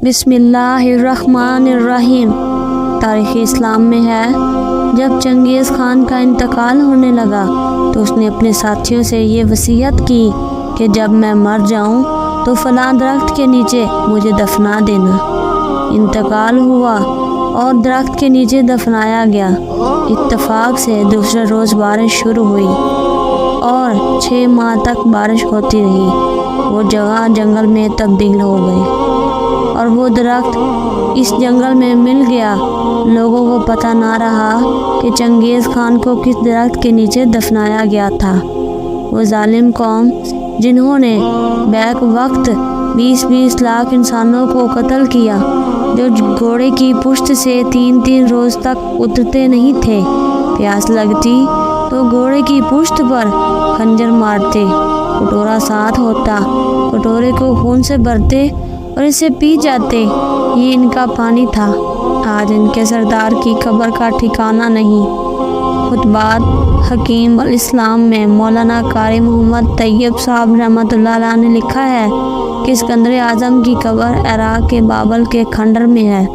بسم اللہ الرحمن الرحیم۔ تاریخ اسلام میں ہے، جب چنگیز خان کا انتقال ہونے لگا تو اس نے اپنے ساتھیوں سے یہ وصیت کی کہ جب میں مر جاؤں تو فلاں درخت کے نیچے مجھے دفنا دینا۔ انتقال ہوا اور درخت کے نیچے دفنایا گیا۔ اتفاق سے دوسرے روز بارش شروع ہوئی اور 6 ماہ تک بارش ہوتی رہی۔ وہ جگہ جنگل میں تبدیل ہو گئی اور وہ درخت اس جنگل میں مل گیا۔ لوگوں کو پتہ نہ رہا کہ چنگیز خان کو کس درخت کے نیچے دفنایا گیا تھا۔ وہ ظالم قوم جنہوں نے بیک وقت 20 لاکھ انسانوں کو قتل کیا، جو گھوڑے کی پشت سے 3 روز تک اترتے نہیں تھے، پیاس لگتی تو گھوڑے کی پشت پر خنجر مارتے، کٹورا ساتھ ہوتا، کٹورے کو خون سے بھرتے اور اسے پی جاتے، یہ ان کا پانی تھا۔ آج ان کے سردار کی قبر کا ٹھکانہ نہیں۔ خطبات حکیم الاسلام میں مولانا قاری محمد طیب صاحب رحمۃ اللہ علیہ نے لکھا ہے کہ اسکندر اعظم کی قبر عراق کے بابل کے کھنڈر میں ہے،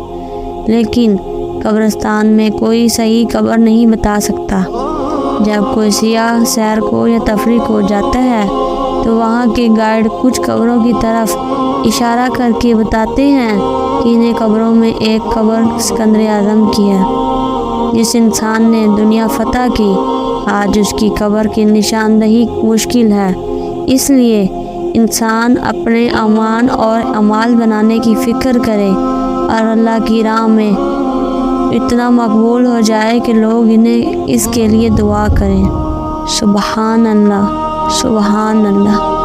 لیکن قبرستان میں کوئی صحیح قبر نہیں بتا سکتا۔ جب کوئی سیاح سیر کو یا تفریح کو جاتا ہے تو وہاں کے گائیڈ کچھ قبروں کی طرف اشارہ کر کے بتاتے ہیں کہ انہیں قبروں میں ایک قبر اسکندر اعظم کی ہے۔ جس انسان نے دنیا فتح کی، آج اس کی قبر کی نشاندہی مشکل ہے۔ اس لیے انسان اپنے امان اور اعمال بنانے کی فکر کرے اور اللہ کی راہ میں اتنا مقبول ہو جائے کہ لوگ انہیں اس کے لیے دعا کریں۔ سبحان اللہ، سبحان اللہ۔